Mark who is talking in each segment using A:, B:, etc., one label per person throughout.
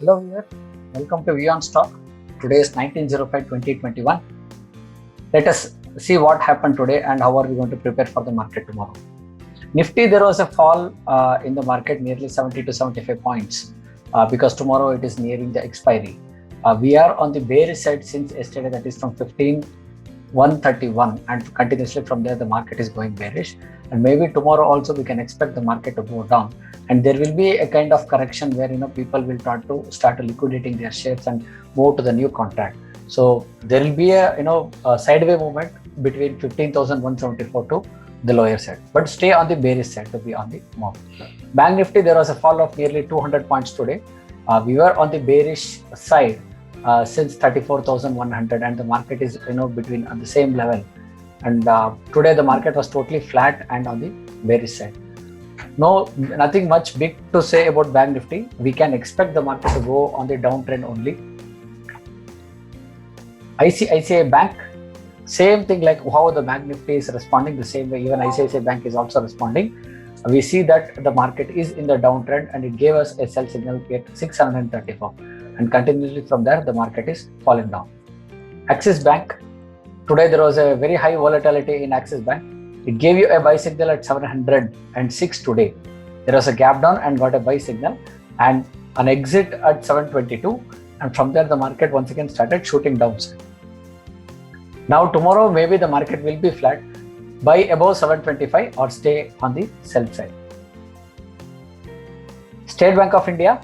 A: Hello here, welcome to Vion Stock. Today is 19/05/2021. Let us see what happened today and how are we going to prepare for the market tomorrow. Nifty, there was a fall in the market nearly 70 to 75 points because tomorrow it is nearing the expiry. We are on the bearish side since yesterday, that is from 15,131, and continuously from there the market is going bearish, and maybe tomorrow also we can expect the market to go down, and there will be a kind of correction where people will start liquidating their shares and move to the new contract. So there will be a sideway movement between 15,174 to the lower side, but stay on the bearish side to be on the move. Bank Nifty, there was a fall of nearly 200 points today. We were on the bearish side since 34,100, and the market is between on the same level, and today the market was totally flat and on the bearish side. Nothing much big to say about Bank Nifty. We can expect the market to go on the downtrend only. ICICI Bank, same thing, like how the Bank Nifty is responding, the same way even ICICI Bank is also responding. We see that the market is in the downtrend and it gave us a sell signal at 634, and continuously from there the market is falling down. Axis Bank, today there was a very high volatility in Axis Bank. It gave you a buy signal at 706 today. There was a gap down and got a buy signal and an exit at 722, and from there the market once again started shooting downside. Now tomorrow maybe the market will be flat, buy above 725 or stay on the sell side. State Bank of India,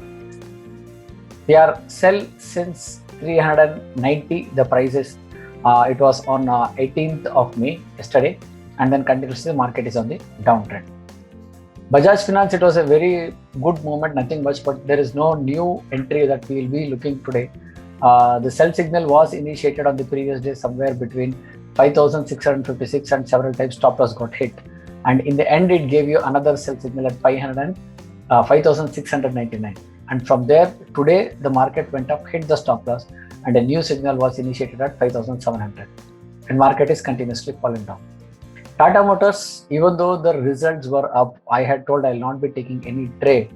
A: they are sell since 390 the prices. It was on 18th of May yesterday, and then continuously the market is on the downtrend. Bajaj Finance, it was a very good movement, nothing much, but there is no new entry that we will be looking today. The sell signal was initiated on the previous day somewhere between 5,656, and several times stop loss got hit, and in the end it gave you another sell signal at 5,699, and from there today the market went up, hit the stop loss, and a new signal was initiated at 5,700, and market is continuously falling down. Tata Motors, even though the results were up, I had told I will not be taking any trade,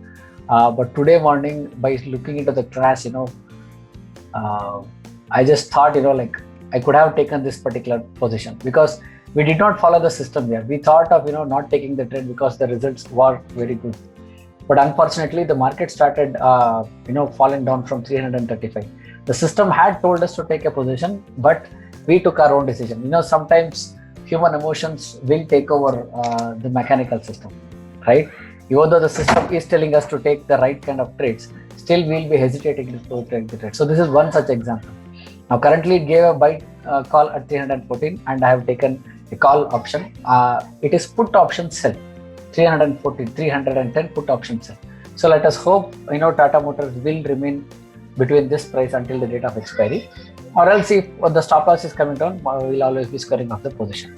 A: but today morning by looking into the crash, I just thought I could have taken this particular position because we did not follow the system here. We thought of not taking the trade because the results were very good, but unfortunately the market started falling down from 335. The system had told us to take a position, but we took our own decision. Sometimes human emotions will take over the mechanical system, right? Even though the system is telling us to take the right kind of trades, still we'll be hesitating to take the trade. So this is one such example. Now currently it gave a buy call at 314, and I have taken a call option. It is put option sell, 310 put option sell. So let us hope Tata Motors will remain between this price until the date of expiry, or else if the stop loss is coming down, we will always be squaring off the position.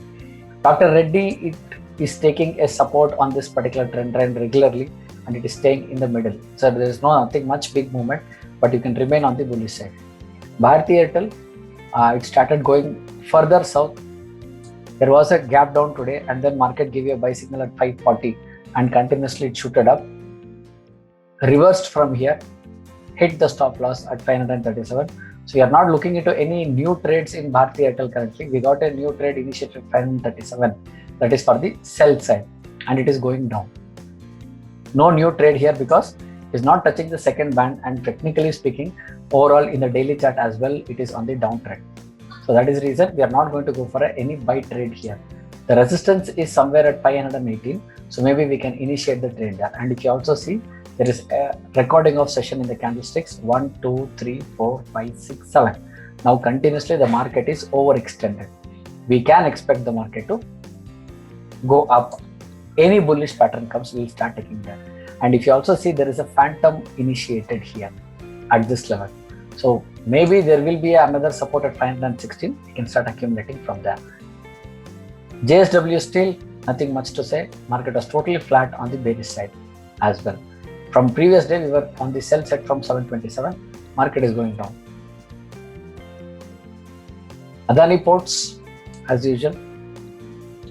A: Dr. Reddy, it is taking a support on this particular trend line regularly, and it is staying in the middle. So there is nothing much big movement, but you can remain on the bullish side. Bharti Airtel, it started going further south. There was a gap down today, and then market gave you a buy signal at 540, and continuously it shooted up, reversed from here, hit the stop loss at 537. So we are not looking into any new trades in Bharti Airtel currently. We got a new trade initiated at 537, that is for the sell side, and it is going down. No new trade here because it is not touching the second band, and technically speaking, overall in the daily chart as well, it is on the downtrend. So that is the reason we are not going to go for any buy trade here. The resistance is somewhere at 518, so maybe we can initiate the trade there. And if you also see, there is a recording of session in the candlesticks 1, 2, 3, 4, 5, 6, 7. Now continuously the market is overextended. We can expect the market to go up. Any bullish pattern comes, we will start taking that. And if you also see, there is a phantom initiated here at this level. So maybe there will be another support at 516. You can start accumulating from there. JSW Steel, nothing much to say. Market was totally flat on the bearish side as well. From previous day, we were on the sell side from 727. Market is going down. Adani Ports, as usual,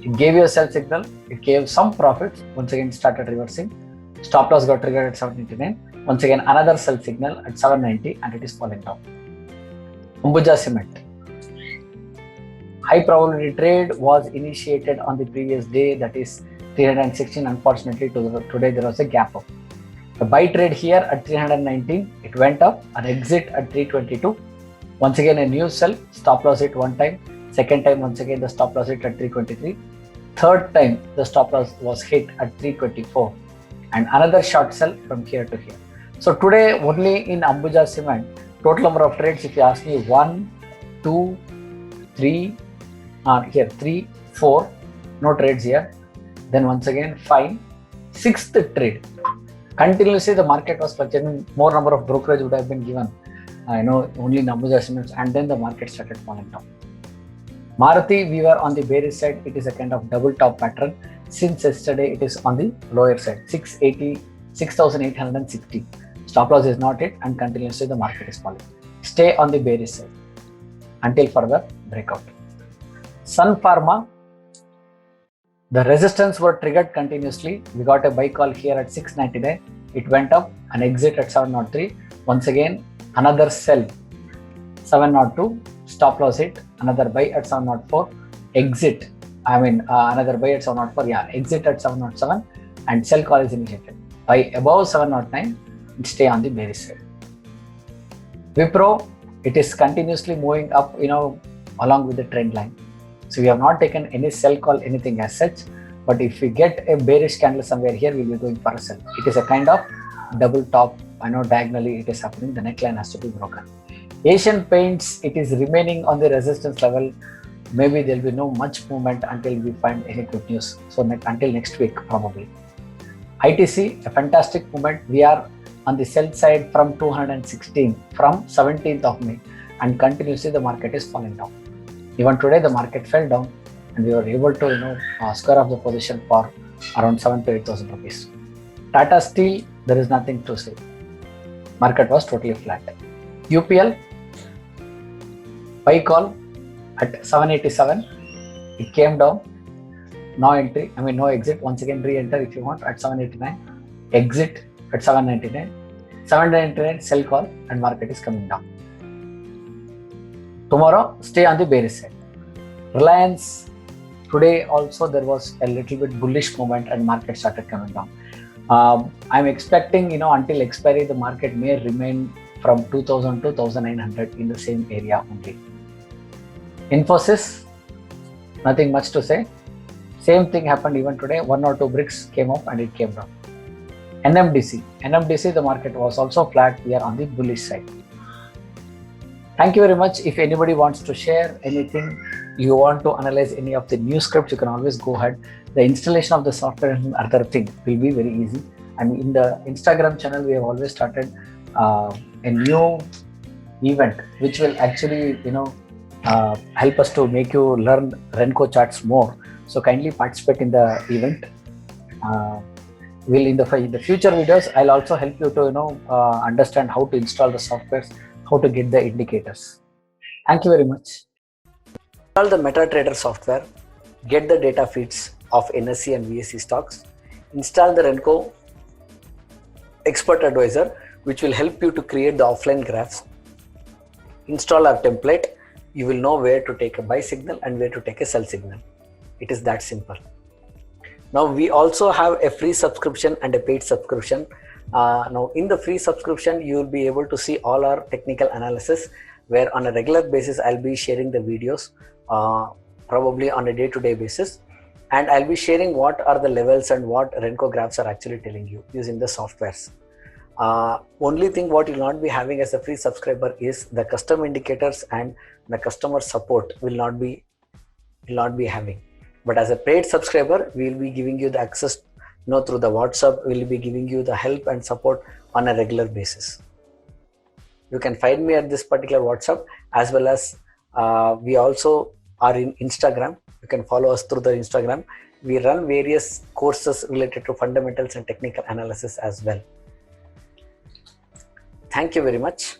A: it gave you a sell signal. It gave some profits. Once again, started reversing. Stop loss got triggered at 789. Once again, another sell signal at 790 and it is falling down. Ambuja Cement. High probability trade was initiated on the previous day, that is 316. Unfortunately, today there was a gap up. The buy trade here at 319, it went up, an exit at 322. Once again, a new sell, stop loss hit one time. Second time, once again, the stop loss hit at 323. Third time, the stop loss was hit at 324. And another short sell from here to here. So today, only in Ambuja Cement, total number of trades, if you ask me, 1, 2, 3, here 3, 4, no trades here. Then once again, 5, 6th trade. Continuously, the market was fluctuating. More number of brokerage would have been given. Only in Ambuja Cements, and then the market started falling down. Maruti, we were on the bearish side. It is a kind of double top pattern. Since yesterday, it is on the lower side, 6,860. Stop loss is not hit, and continuously the market is falling. Stay on the bearish side until further breakout. Sun Pharma, the resistance were triggered continuously. We got a buy call here at 699. It went up, an exit at 703. Once again, another sell, 702. Stop loss hit, another buy at 704. Exit, another buy at 704. Exit at 707. And sell call is initiated. Buy above 709 and stay on the bearish side. Wipro, it is continuously moving up, along with the trend line. So we have not taken any sell call, anything as such. But if we get a bearish candle somewhere here, we will be going for a sell. It is a kind of double top. Diagonally it is happening. The neckline has to be broken. Asian Paints, it is remaining on the resistance level. Maybe there will be no much movement until we find any good news. So until next week probably. ITC, a fantastic movement. We are on the sell side from 216 from 17th of May, and continuously the market is falling down. Even today the market fell down and we were able to square off the position for around 7,000 to 8,000 rupees. Tata Steel, there is nothing to say. Market was totally flat. UPL, buy call at 787. It came down. No entry, no exit. Once again, re-enter if you want at 789. Exit at 799. 799 sell call, and market is coming down. Tomorrow, stay on the bearish side. Reliance, today also there was a little bit bullish movement and market started coming down. I'm expecting, until expiry, the market may remain from 2,000 to 2,900 in the same area only. Infosys, nothing much to say. Same thing happened even today. 1 or 2 bricks came up and it came down. NMDC, the market was also flat. We are on the bullish side. Thank you very much. If anybody wants to share anything, you want to analyze any of the new scripts, you can always go ahead. The installation of the software and other thing will be very easy. And in the Instagram channel, we have always started a new event, which will actually, help us to make you learn Renko charts more. So kindly participate in the event. In the future videos, I'll also help you to, understand how to install the softwares, how to get the indicators. Thank you very much. Install the MetaTrader software, get the data feeds of NSE and BSE stocks, install the Renko Expert Advisor, which will help you to create the offline graphs. Install our template, you will know where to take a buy signal and where to take a sell signal. It is that simple. Now we also have a free subscription and a paid subscription. Now in the free subscription, you will be able to see all our technical analysis, where on a regular basis, I'll be sharing the videos, probably on a day-to-day basis. And I'll be sharing what are the levels and what Renko graphs are actually telling you using the softwares. Only thing what you'll not be having as a free subscriber is the custom indicators, and the customer support will not be having. But as a paid subscriber, we will be giving you the access, through the WhatsApp. We will be giving you the help and support on a regular basis. You can find me at this particular WhatsApp, as well as we also are in Instagram. You can follow us through the Instagram. We run various courses related to fundamentals and technical analysis as well. Thank you very much.